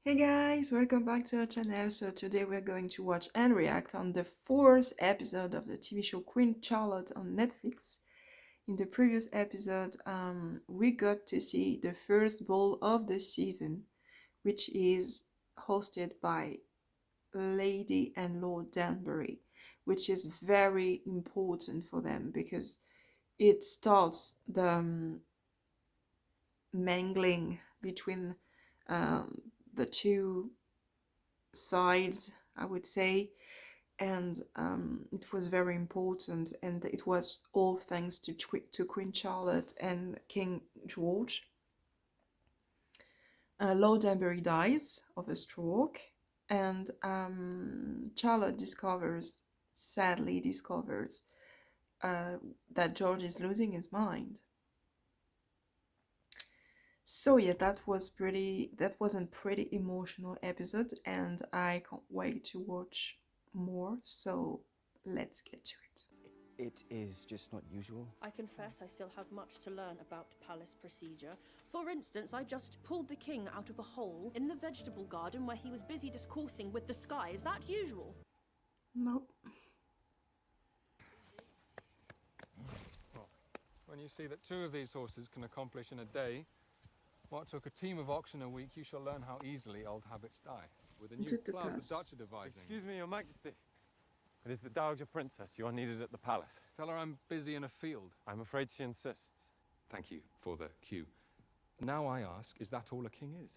Hey guys, welcome back to our channel. So today we're going to watch and react on the fourth episode of the TV show Queen Charlotte on Netflix. In the previous episode, we got to see the first ball of the season, which is hosted by Lady and Lord Danbury, which is very important for them because it starts the mangling between um, the two sides, I would say, and it was very important, and it was all thanks to Queen Charlotte and King George. Lord Danbury dies of a stroke, and Charlotte sadly discovers, that George is losing his mind. So yeah, that was a pretty emotional episode, and I can't wait to watch more. So let's get to it. It is just not usual. I confess I still have much to learn about palace procedure. For instance, I just pulled the king out of a hole in the vegetable garden where he was busy discoursing with the sky. Is that usual? Nope. Well, when you see that 2 of these horses can accomplish in a day what took a team of oxen a week, you shall learn how easily old habits die. With the new plows the Dutch are devising. Excuse me, Your Majesty. It is the Dowager Princess. You are needed at the palace. Tell her I'm busy in a field. I'm afraid she insists. Thank you for the cue. Now I ask, is that all a king is?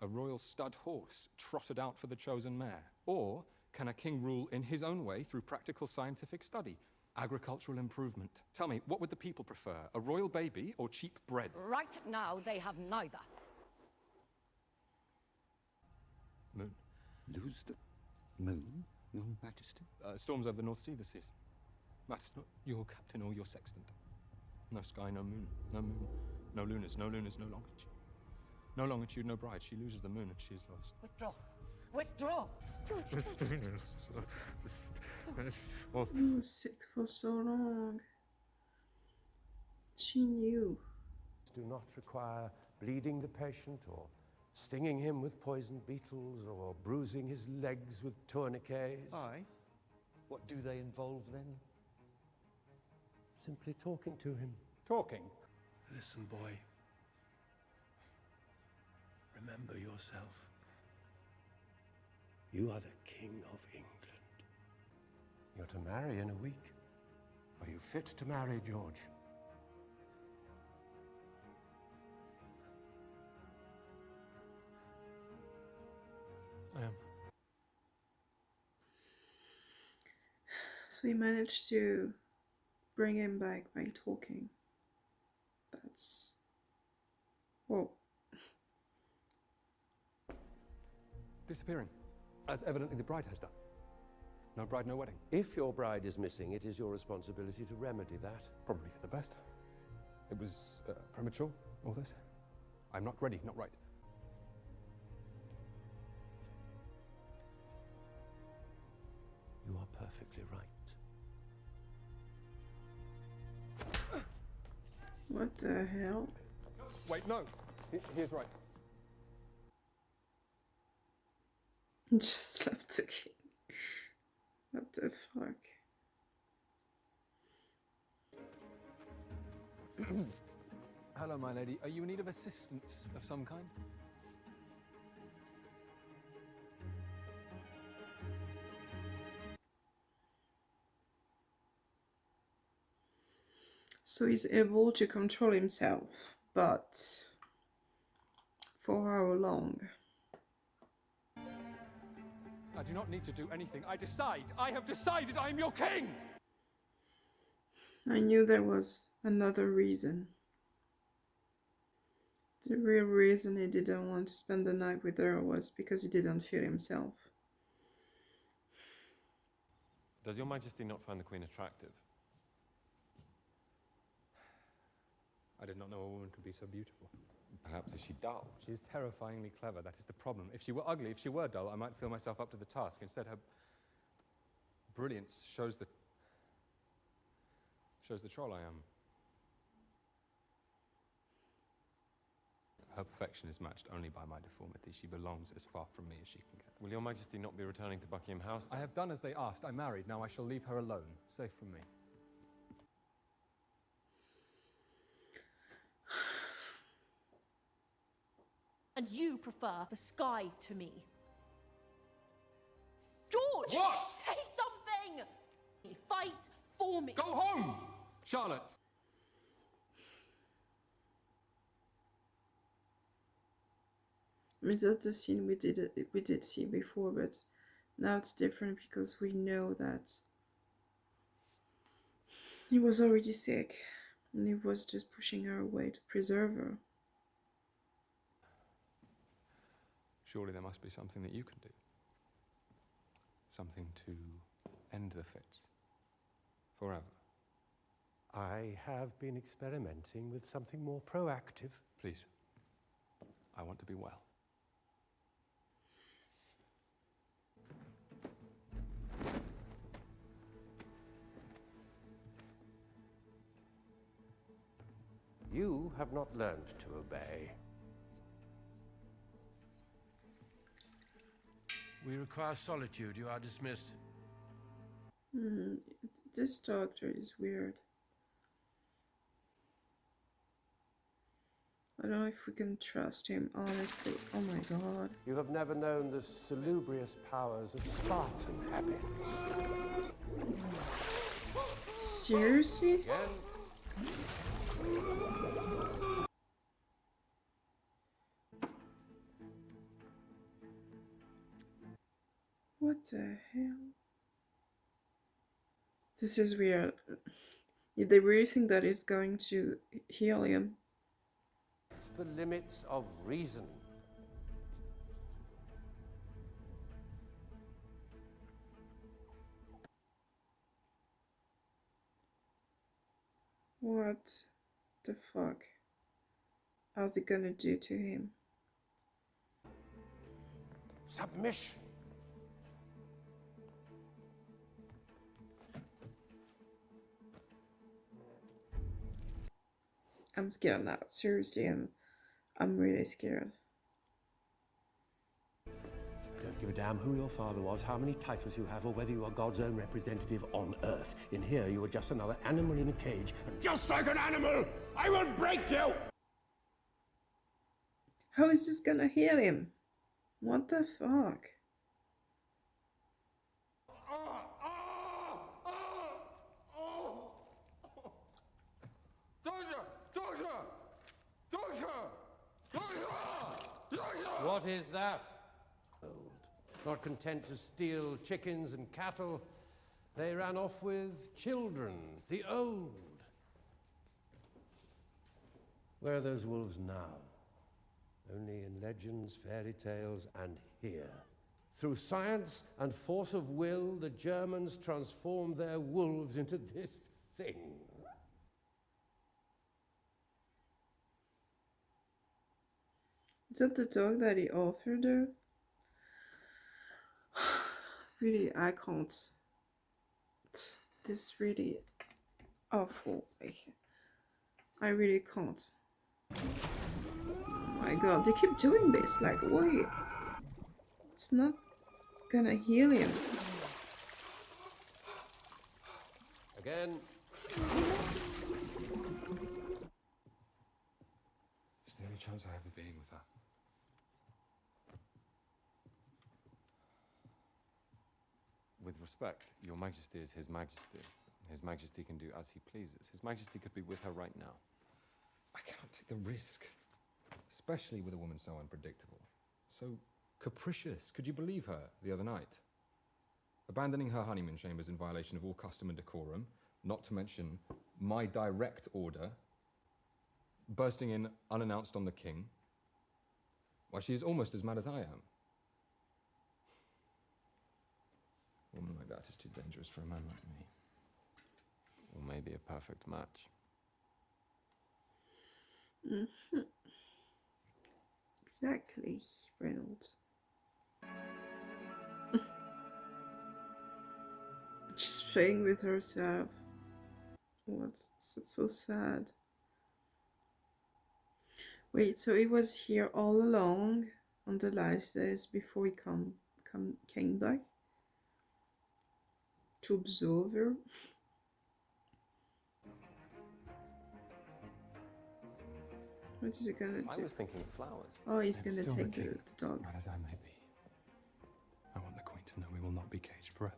A royal stud horse trotted out for the chosen mare? Or can a king rule in his own way through practical scientific study? Agricultural improvement. Tell me, what would the people prefer? A royal baby or cheap bread? Right now, they have neither. Moon. Lose the moon, Your Majesty? Storms over the North Sea this season. Matters not your captain or your sextant. No sky, no moon, no moon, no lunars, no lunars, no longitude. No longitude, no bride. She loses the moon and she is lost. Withdraw. Withdraw. You were sick for so long. She knew. Do not require bleeding the patient or stinging him with poisoned beetles or bruising his legs with tourniquets. Aye. What do they involve then? Simply talking to him. Talking? Listen, boy. Remember yourself. You are the King of England. You're to marry in a week. Are you fit to marry, George? I am. So we managed to bring him back by talking. That's... whoa. Disappearing, as evidently the bride has done. No bride, no wedding. If your bride is missing, it is your responsibility to remedy that. Probably for the best. It was premature, all this. I'm not ready, not right. You are perfectly right. What the hell? Wait, no. He is right. Just slapped the king. What the fuck? Hello, my lady. Are you in need of assistance of some kind? So he's able to control himself, but for how long? I do not need to do anything. I decide. I have decided I am your king! I knew there was another reason. The real reason he didn't want to spend the night with her was because he didn't feel himself. Does Your Majesty not find the Queen attractive? I did not know a woman could be so beautiful. Perhaps is she dull? She is terrifyingly clever. That is the problem. If she were ugly, if she were dull, I might feel myself up to the task. Instead, her brilliance shows the troll I am. Her perfection is matched only by my deformity. She belongs as far from me as she can get. Will your majesty not be returning to Buckingham House? I have done as they asked. I married. Now I shall leave her alone, safe from me. And you prefer the sky to me. George! What? Say something! Fight for me. Go home, Charlotte! I mean, that's the scene we did see before, but now it's different because we know that he was already sick and he was just pushing her away to preserve her. Surely there must be something that you can do. Something to end the fits. Forever. I have been experimenting with something more proactive. Please. I want to be well. You have not learned to obey. We require solitude. You are dismissed. This doctor is weird. I don't know if we can trust him, honestly. Oh my god. You have never known the salubrious powers of Spartan habits. Seriously? Again, What the hell? This is weird. They really think that it's going to heal him. it's the limits of reason. What the fuck? How's it gonna do to him? Submission. I'm scared now. Seriously, I'm really scared. I don't give a damn who your father was, how many titles you have, or whether you are God's own representative on Earth. In here, you are just another animal in a cage, and just like an animal, I will break you! How is this gonna heal him? What the fuck? What is that? Not content to steal chickens and cattle, they ran off with children, the old. Where are those wolves now? Only in legends, fairy tales, and here. Through science and force of will, the Germans transformed their wolves into this thing. Is that the dog that he offered her? Really, I can't. This really awful. I really can't. Oh my god, they keep doing this. Like, why? It's not gonna heal him. Again. It's the only chance I have of being with her. With respect, your majesty is his majesty. His majesty can do as he pleases. His majesty could be with her right now. I cannot take the risk, especially with a woman so unpredictable, so capricious. Could you believe her the other night? Abandoning her honeymoon chambers in violation of all custom and decorum, not to mention my direct order, bursting in unannounced on the king. Why, she is almost as mad as I am. A woman like that is too dangerous for a man like me. Or maybe a perfect match. Exactly, Reynolds. She's playing with herself. What's so sad? Wait, so he was here all along on the last days before he came back to observe her? What is he gonna do? I was thinking flowers. Oh, he's I'm gonna still the take king, the dog. Mad as I may be. I want the Queen to know we will not be caged forever.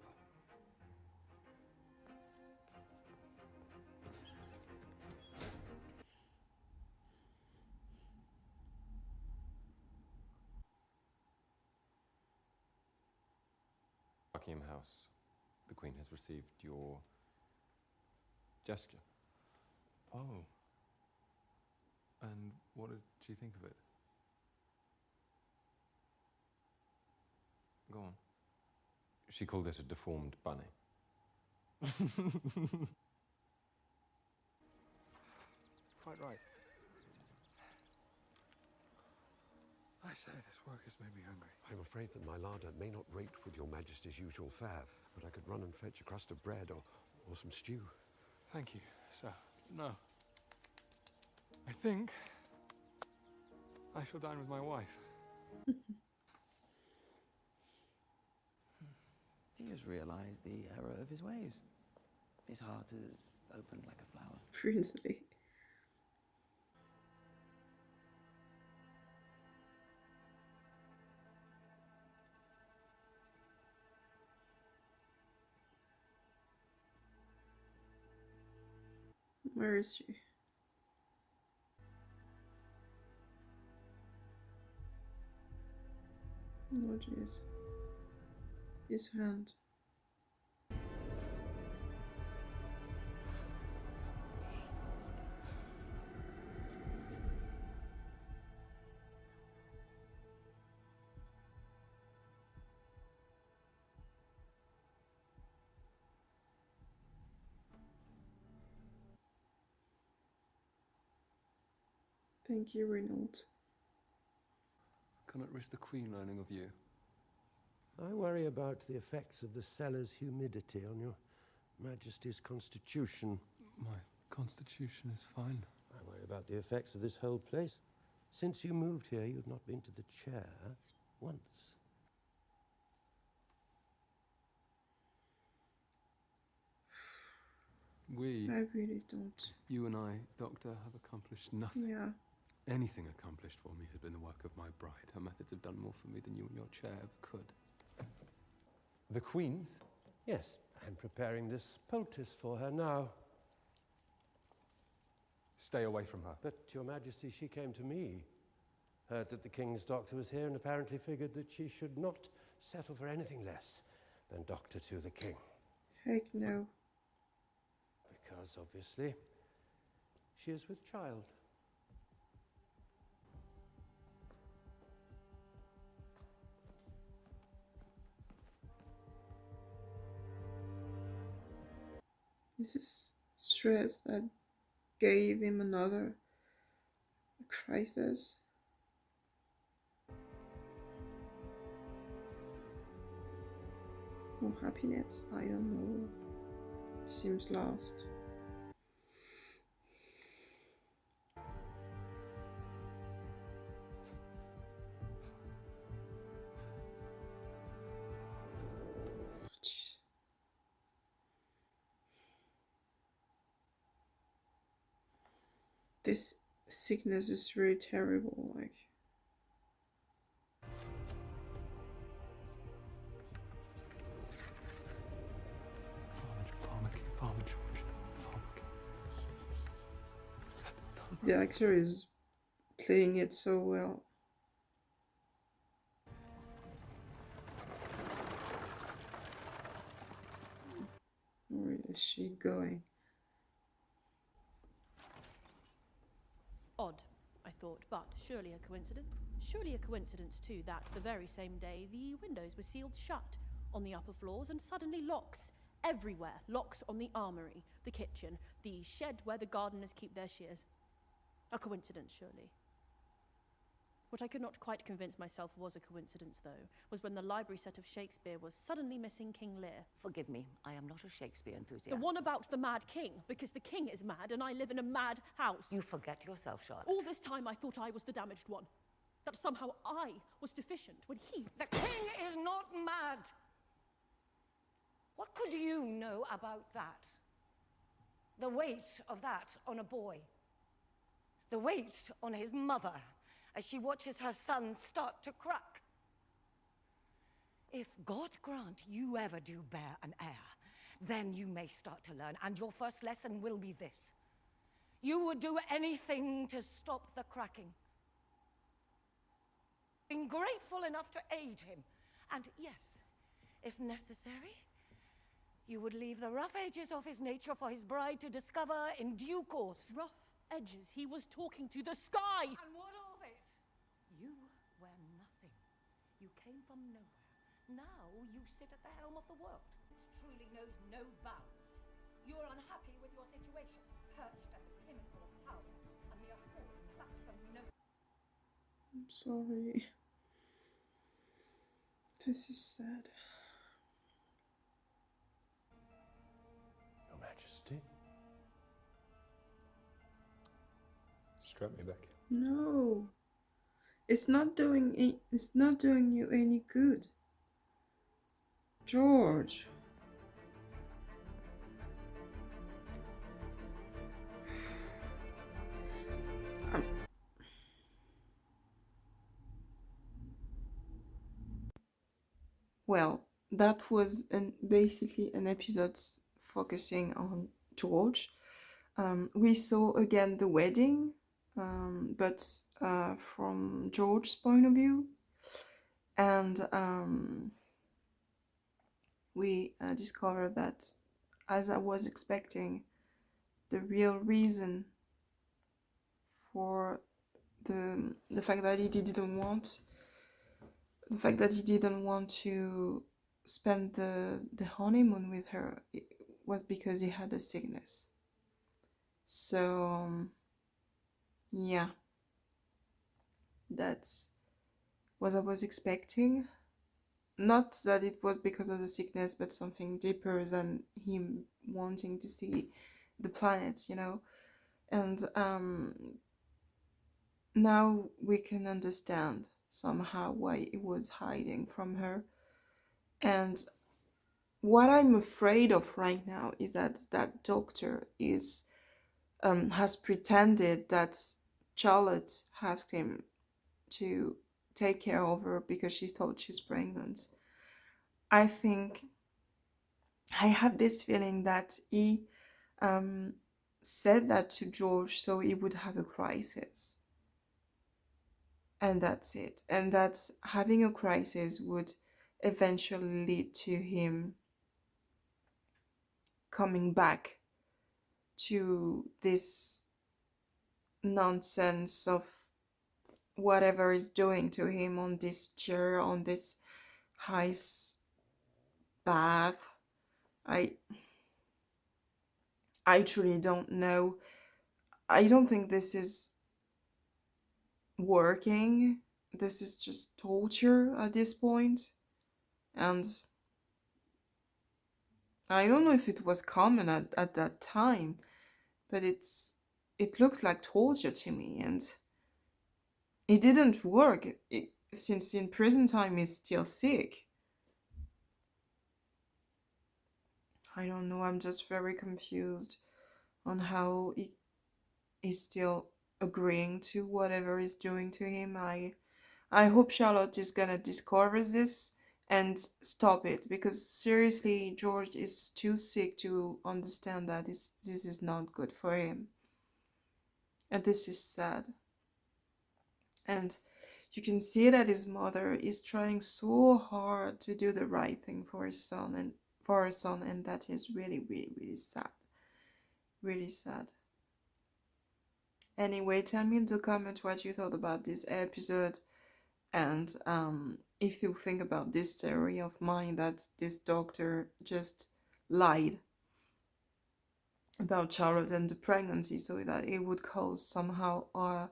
Buckingham House, the Queen has received your gesture. Oh. And what did she think of it? Go on. She called it a deformed bunny. Quite right. I say this workers made me hungry. I'm afraid that my larder may not rate with your Majesty's usual fare, but I could run and fetch a crust of bread or some stew. Thank you, sir. No. I think I shall dine with my wife. He has realized the error of his ways. His heart is opened like a flower. Princely. Where is she? Oh jeez. His hand. Thank you, Reynolds. Cannot risk the Queen learning of you. I worry about the effects of the cellar's humidity on your Majesty's constitution. My constitution is fine. I worry about the effects of this whole place. Since you moved here, you've not been to the chair once. We, I really don't. you and I, Doctor, have accomplished nothing. Yeah. Anything accomplished for me has been the work of my bride. Her methods have done more for me than you and your chair ever could. The Queen's? Yes, I'm preparing this poultice for her now. Stay away from her. But, Your Majesty, she came to me. Heard that the King's doctor was here and apparently figured that she should not settle for anything less than doctor to the King. Heck no. Because, obviously, she is with child. This is stress that gave him another crisis. No happiness, I don't know. Seems lost. Jeez. This sickness is really terrible, like. Farmer George. The actor is playing it so well. Where is she going? Odd, I thought, but surely a coincidence. Surely a coincidence, too, that the very same day the windows were sealed shut on the upper floors and suddenly locks everywhere. Locks on the armoury, the kitchen, the shed where the gardeners keep their shears. A coincidence, surely. What I could not quite convince myself was a coincidence, though, was when the library set of Shakespeare was suddenly missing King Lear. Forgive me, I am not a Shakespeare enthusiast. The one about the mad king, because the king is mad and I live in a mad house. You forget yourself, Charlotte. All this time I thought I was the damaged one. That somehow I was deficient when he... The king is not mad! What could you know about that? The weight of that on a boy. The weight on his mother as she watches her son start to crack. If God grant you ever do bear an heir, then you may start to learn, and your first lesson will be this. You would do anything to stop the cracking. Being grateful enough to aid him. And yes, if necessary, you would leave the rough edges of his nature for his bride to discover in due course. Rough edges? He was talking to the sky! And what of it? You were nothing. You came from nowhere. Now you sit at the helm of the world. It truly knows no bounds. You are unhappy with your situation, perched at the pinnacle of power, a mere fool plucked from no... I'm sorry. This is sad. Your Majesty? Stroke me, Becky. No. It's not doing you any good. George. Well, that was basically an episode focusing on George. We saw again the wedding, but from George's point of view, and we discovered that, as I was expecting, the real reason for the fact that he didn't want to spend the honeymoon with her was because he had a sickness. So yeah, that's what I was expecting. Not that it was because of the sickness, but something deeper than him wanting to see the planets, and now we can understand somehow why he was hiding from her. And what I'm afraid of right now is that doctor has pretended that Charlotte asked him to take care of her because she thought she's pregnant. I have this feeling that he said that to George so he would have a crisis. And that's it. And that having a crisis would eventually lead to him coming back to this nonsense of whatever is doing to him on this chair, on this ice bath. I truly don't know. I don't think this is working. This is just torture at this point. And I don't know if it was common at that time, but it looks like torture to me, and it didn't work since in prison time he's still sick. I don't know, I'm just very confused on how he is still agreeing to whatever he's doing to him. I hope Charlotte is gonna discover this and stop it, because seriously, George is too sick to understand that this is not good for him. And this is sad. And you can see that his mother is trying so hard to do the right thing for his son, and that is really, really, really sad. Really sad. Anyway, tell me in the comments what you thought about this episode, and if you think about this theory of mine that this doctor just lied about Charlotte and the pregnancy so that it would cause somehow a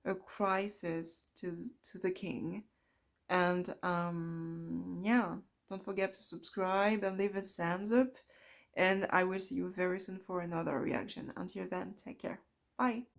a crisis to the king. And yeah, don't forget to subscribe and leave a thumbs up, and I will see you very soon for another reaction. Until then, take care. Bye.